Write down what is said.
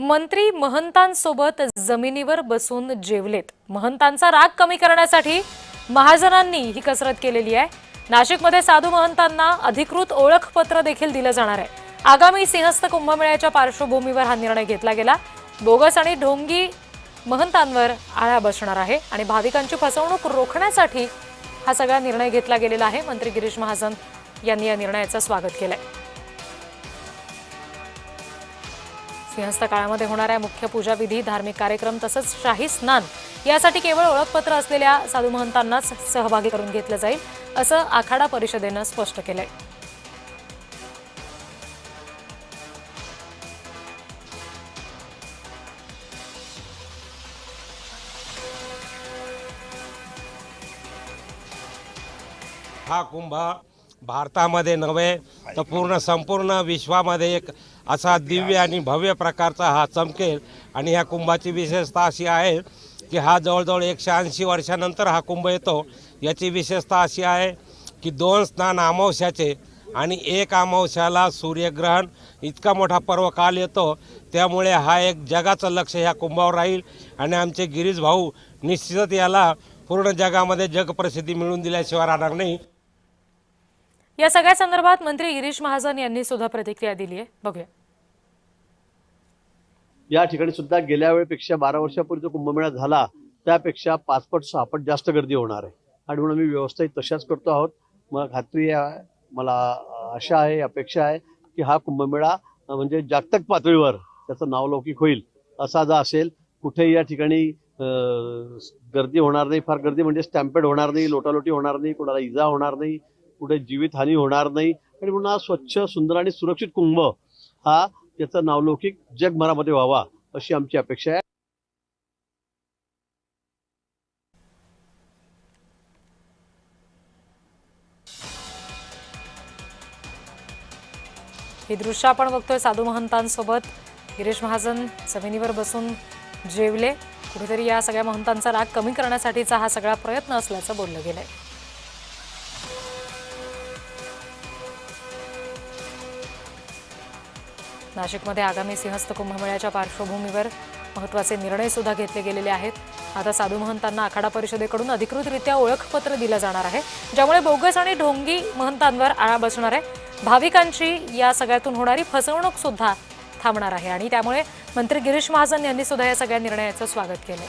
मंत्री महंतांसोबत जमिनीवर बसून जेवलेत। महंतांचा राग कमी करण्यासाठी महाजनांनी ही कसरत केलेली आहे। नाशिकमध्ये साधू महंतांना अधिकृत ओळखपत्र देखील दिलं जाणार आहे। आगामी सिंहस्थ कुंभमेळ्याच्या पार्श्वभूमीवर हा निर्णय घेतला गेला। बोगस आणि ढोंगी महंतांवर आळा बसणार आहे आणि भाविकांची फसवणूक रोखण्यासाठी हा सगळा निर्णय घेतला गेलेला आहे। मंत्री गिरीश महाजन यांनी या निर्णयाचं स्वागत केलंय। सिंहस्थ काळामध्ये होणाऱ्या मुख्य पूजा विधी, धार्मिक कार्यक्रम तसंच शाही स्नान यासाठी केवळ ओळखपत्र असलेल्या साधू महंतांनाच सहभागी करून घेतलं जाईल, असं आखाडा परिषदेनं स्पष्ट केलंय। हा कुंभ भारतामध्ये नव्हे तर संपूर्ण विश्वामध्ये एक असा दिव्य आणि भव्य प्रकारचा हा चमकेल। आणि ह्या कुंभाची विशेषता अशी आहे की हा जवळजवळ 180 वर्षानंतर हा कुंभ येतो। याची विशेषता अशी आहे की 2 स्नान अमावस्याचे आणि 1 अमावस्याला सूर्यग्रहण इतका मोठा पर्वकाल येतो। त्यामुळे हा एक जगाचं लक्ष ह्या कुंभावर राहील आणि आमचे गिरीश भाऊ निश्चितच याला पूर्ण जगामध्ये जगप्रसिद्धी मिळवून दिल्याशिवाय राहणार नाही। या सगळ्या संदर्भात मंत्री गिरीश महाजन यांनी सुद्धा प्रतिक्रिया दिली आहे, बघूया। या ठिकाणी सुद्धा गेल्या वेळेपेक्षा 12 वर्षापूर्वी जो कुंभमेळा झाला त्यापेक्षा 5 पट 6 पट जास्त गर्दी होणार आहे आणि म्हणून आम्ही व्यवस्था तशाच करतो आहोत। मला खात्री आहे, मला आशा आहे, अपेक्षा आहे की हा कुंभमेळा म्हणजे जागतिक पातळीवर त्याचं नावलौकिक होईल। असा जर असेल कुठेही या ठिकाणी गर्दी होणार नाही, फार गर्दी म्हणजे स्टॅम्पेड होणार नाही, लोटालोटी होणार नाही, कोणाला इजा होणार नाही, कुठे जीवितहानी होणार नाही आणि म्हणून हा स्वच्छ, सुंदर आणि सुरक्षित कुंभ हा त्याचा नावलौकिक जगभरामध्ये व्हावा अशी आमची अपेक्षा आहे। हे दृश्य आपण बघतोय, साधू महंतांसोबत गिरीश महाजन जमिनीवर बसून जेवले। कुठेतरी या सगळ्या महंतांचा राग कमी करण्यासाठीचा हा सगळा प्रयत्न असल्याचं बोललं गेलंय। नाशिकमध्ये आगामी सिंहस्थ कुंभमेळ्याच्या पार्श्वभूमीवर महत्त्वाचे निर्णय सुद्धा घेतले गेलेले आहेत। आता साधू महंतांना आखाडा परिषदेकडून अधिकृतरित्या ओळखपत्र दिलं जाणार आहे, ज्यामुळे बोगस आणि ढोंगी महंतांवर आळा बसणार आहे। भाविकांची या सगळ्यातून होणारी फसवणूक सुद्धा थांबणार आहे आणि त्यामुळे मंत्री गिरीश महाजन यांनी सुद्धा या सगळ्या निर्णयाचं स्वागत केलंय।